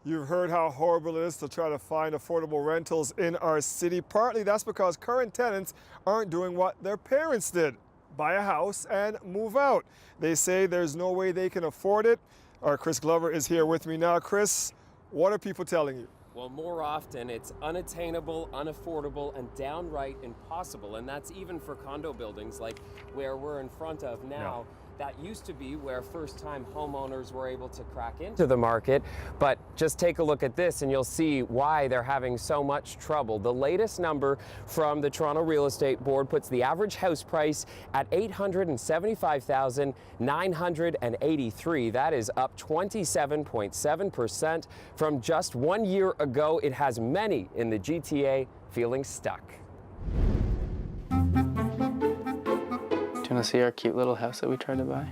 You've heard how horrible it is to try to find affordable rentals in our city. Partly that's because current tenants aren't doing what their parents did: buy a house and move out. They say there's no way they can afford it. Our Chris Glover is here with me now. Chris, what are people telling you? Well, more often it's unattainable, unaffordable, and downright impossible. And that's even for condo buildings like where we're in front of now. Yeah. That used to be where first-time homeowners were able to crack into the market. But just take a look at this and you'll see why they're having so much trouble. The latest number from the Toronto Real Estate Board puts the average house price at $875,983. That is up 27.7% from just 1 year ago. It has many in the GTA feeling stuck. Do you want to see our cute little house that we tried to buy?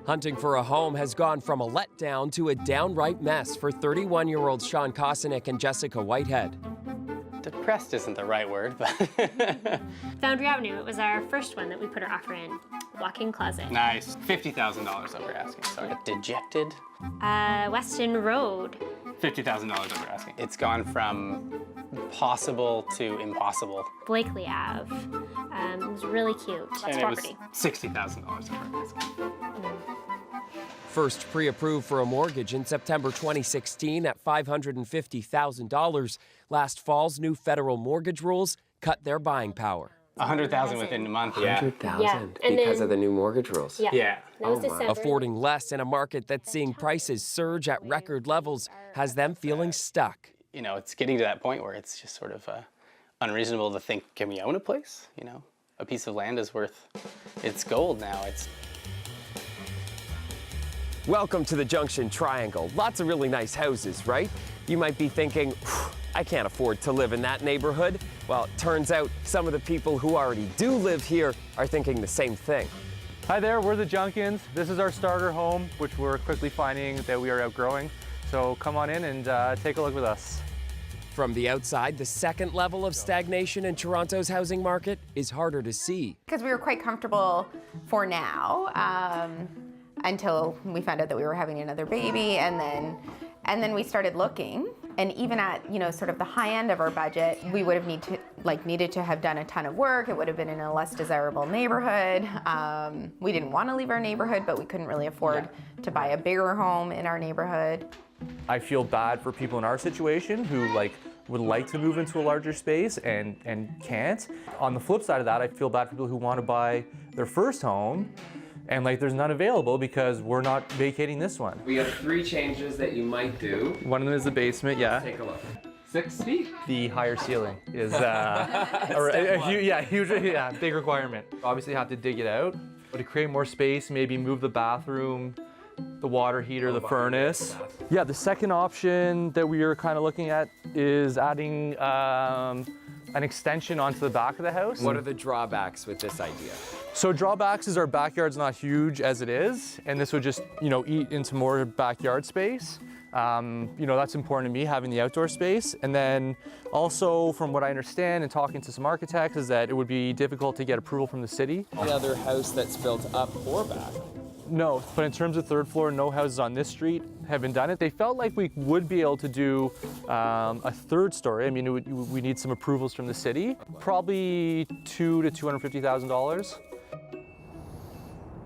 Hunting for a home has gone from a letdown to a downright mess for 31-year-old Sean Kosonic and Jessica Whitehead. Depressed isn't the right word, but... Foundry Avenue, it was our first one that we put our offer in. Walk-in closet. Nice. $50,000 over asking, sorry. Dejected? Weston Road. $50,000 over asking. It's gone from possible to impossible. Blakely Ave. It was really cute. That's property. It was $60,000 over asking. First pre-approved for a mortgage in September 2016 at $550,000. Last fall's new federal mortgage rules cut their buying power. $100,000 within a month, yeah. $100,000 because of the new mortgage rules. Yeah. Affording less in a market that's seeing prices surge at record levels has them feeling stuck. You know, it's getting to that point where it's just sort of unreasonable to think, can we own a place? You know, a piece of land is worth, it's gold now. Welcome to the Junction Triangle. Lots of really nice houses, right? You might be thinking, I can't afford to live in that neighborhood. Well, it turns out some of the people who already do live here are thinking the same thing. Hi there, we're the Junkins. This is our starter home, which we're quickly finding that we are outgrowing. So come on in and take a look with us. From the outside, the second level of stagnation in Toronto's housing market is harder to see. Because we were quite comfortable for now, until we found out that we were having another baby, and then we started looking. And even at, you know, sort of the high end of our budget, we would have needed to have done a ton of work. It would have been in a less desirable neighborhood. We didn't want to leave our neighborhood, but we couldn't really afford to buy a bigger home in our neighborhood. I feel bad for people in our situation who would like to move into a larger space and can't. On the flip side of that, I feel bad for people who want to buy their first home and there's none available because we're not vacating this one. We have 3 changes that you might do. One of them is the basement, yeah. Let's take a look. 6 feet. The higher ceiling is huge, big requirement. Obviously have to dig it out, but to create more space, maybe move the bathroom, the water heater, the furnace. Yeah, the second option that we are kind of looking at is adding an extension onto the back of the house. What are the drawbacks with this idea? So drawbacks is our backyard's not huge as it is, and this would just, eat into more backyard space. That's important to me, having the outdoor space. And then also, from what I understand and talking to some architects, is that it would be difficult to get approval from the city. The other house that's built up or back? No, but in terms of third floor, no houses on this street have been done it. They felt like we would be able to do a third story. I mean, we need some approvals from the city. Probably $200,000 to $250,000.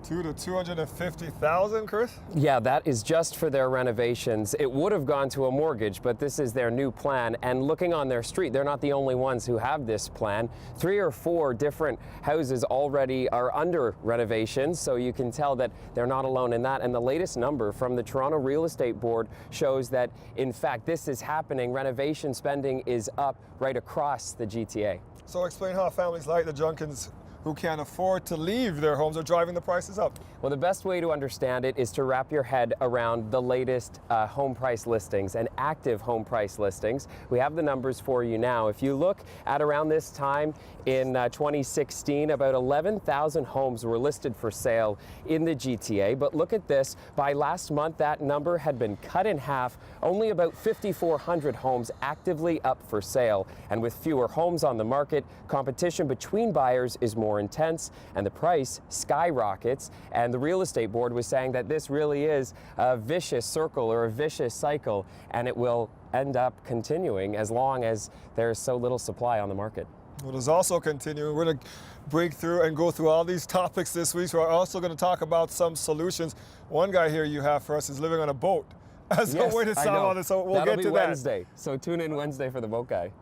$200,000 to $250,000, Chris? Yeah, that is just for their renovations. It would have gone to a mortgage, but this is their new plan. And looking on their street, they're not the only ones who have this plan. 3 or 4 different houses already are under renovations, so you can tell that they're not alone in that. And the latest number from the Toronto Real Estate Board shows that, in fact, this is happening. Renovation spending is up right across the GTA. So explain how families like the Junkins who can't afford to leave their homes are driving the prices up. Well, the best way to understand it is to wrap your head around the latest home price listings and active home price listings. We have the numbers for you now. If you look at around this time in 2016, about 11,000 homes were listed for sale in the GTA. But look at this. By last month, that number had been cut in half. Only about 5,400 homes actively up for sale. And with fewer homes on the market, competition between buyers is more more intense and the price skyrockets. And the real estate board was saying that this really is a vicious circle or a vicious cycle, and it will end up continuing as long as there's so little supply on the market. Well, there's also continuing. We're going to break through and go through all these topics this week. So we're also going to talk about some solutions. One guy here you have for us is living on a boat as a way to solve all this. So we'll That'll get be to that. Wednesday. So tune in Wednesday for the boat guy.